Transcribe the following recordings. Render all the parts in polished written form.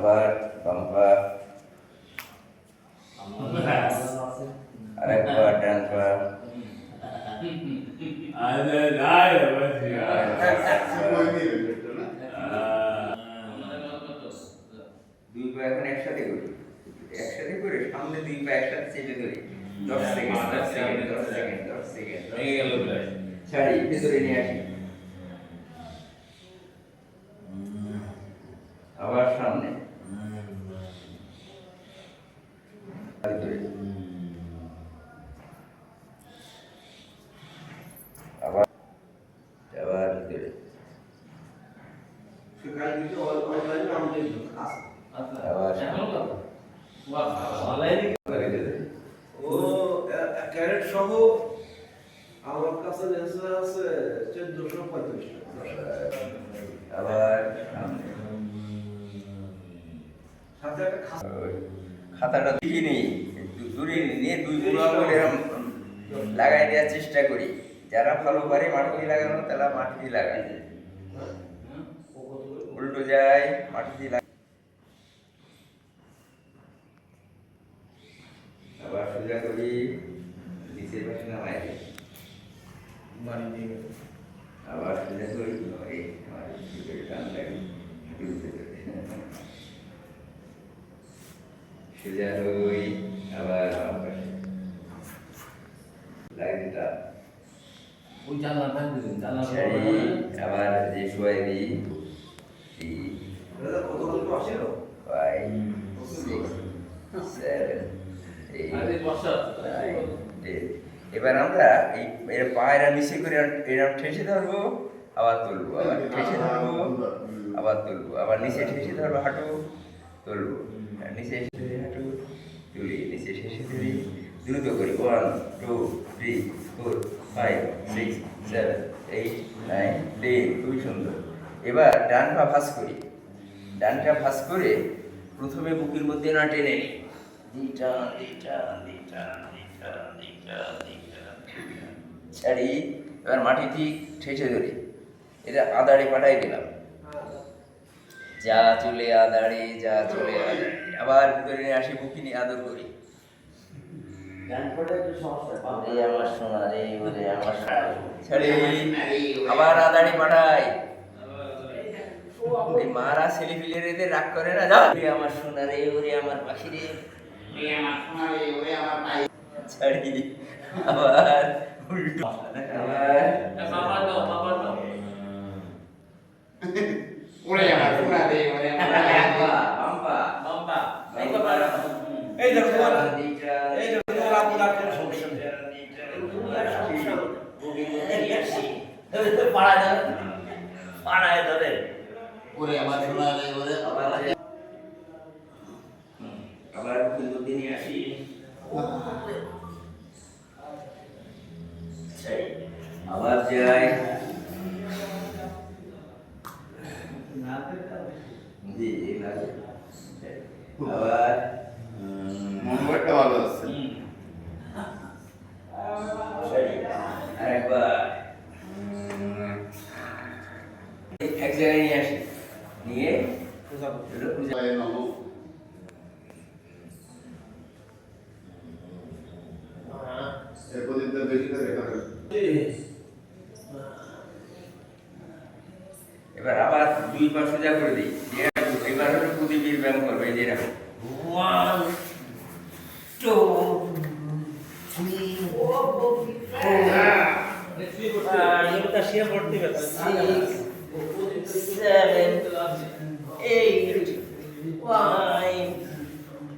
আবার বাম্পা, আরেকবার ডান পা, দুই পা এখন একসাথে করি, একসাথে করে সামনে দুই পা একসাথে চেপে ধরি 10 সেকেন্ড 10 সেকেন্ড 10 সেকেন্ড 10 সেকেন্ড ভেঙে গেল ছাড়ি ভেতরে নিয়ে আসি, আবার সামনে ভিতরে, আবার আবার ভিতরে, আবার ও ক্যারেট সহ আমার কাছে লেন্স আছে 1435 টাকা। আবার সামনে। সাথে একটা খাতাটা দেখিনি, দূরে নিয়ে দুই গুলো আঙুল এরকম লাগাই দেওয়ার চেষ্টা করি। যারা ভালো পারে মাটি দিয়ে লাগানো তারা মাটি দিয়ে লাগায়, উল্টো যায় মাটি দিয়ে লাগায়। আবার সোজা করি, নিচের পাশে নামাই দিই, বাড়ি দিয়ে আবার সোজা করি, এই আমার ভিতরে টান লাগে, সোজা হই, আবার আমার পাশে লাগিয়ে দিতাম। ওই জানলা ভাঙবে জানলা ছাড়ি, আবার যে শোয়াই দিই, 3, কতগুলো আসছিল 5, 6, 7, 8, আরে বসা 9, 10। এবার আমরা এই এর পায়ের নিচে করে এরকম ঠেসে ধরবো, আবার তুলবো, আবার ঠেসে ধরবো, আবার তুলবো, আবার নিচে ঠেসে ধরবো, হাঁটু তুলবো, নিচে এসে ধরে হাঁটু তুলি, নিচে ঠেসে ধরি, দ্রুত করি, 1, 2, 3, 4, 5, 6, 7, 8, 9, 10। খুবই সুন্দর। এবার ডান পা ভাঁজ করি, ডানটা ভাঁজ করে প্রথমে বুকের মধ্যে না টেনে নিই, দিটা দিটা দিটা দিটা দিটা দিটা ছাড়ি, এবার মাটি ঠিক ঠেসে ধরি, এটা আদাড়ে পাঠাই দিলাম, যা চলে আদাড়ে, যা চলে আদাড়ে, আবার ভিতরে নিয়ে আসি, বুকি নিয়ে আদর করি, এই আমার সোনা রে, ওরে আমার সোনা, ছাড়ি, আবার আদাড়ে পাঠাই। এই মারা ছেলে পিলের এদের রাগ করে না, যাও আমার সোনা রে, ওরে আমার পাখি রে, ছাড়ি, আবার উল্টো, আবার বাবা দাও বাবা দাও বাম্পা, বাম্পা এই বাবা, এই দেখো দিটা, এই দেখো আপনার কোনো সমস্যা নেই। পাড়ায় ধরে ওরে আমার সোনা রে ওরে আবার কিন্তু দিনে আসি, আবার যাই, জি আবার মনটা ভালো আছে আরেকবার এক জায়গায় নিয়ে আসি, নিয়ে পায়ে নমো এরপর দিন বেশি করে দেখা এবার আবার দুই পা সোজা করে দিই, এবার হলো প্রদীপের ব্যায়াম করবে, এই যে এরকম 1, 2, 3, 4, 5, 6, 7, 8, 9,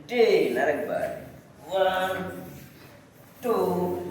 10। আরেকবার 1, 2,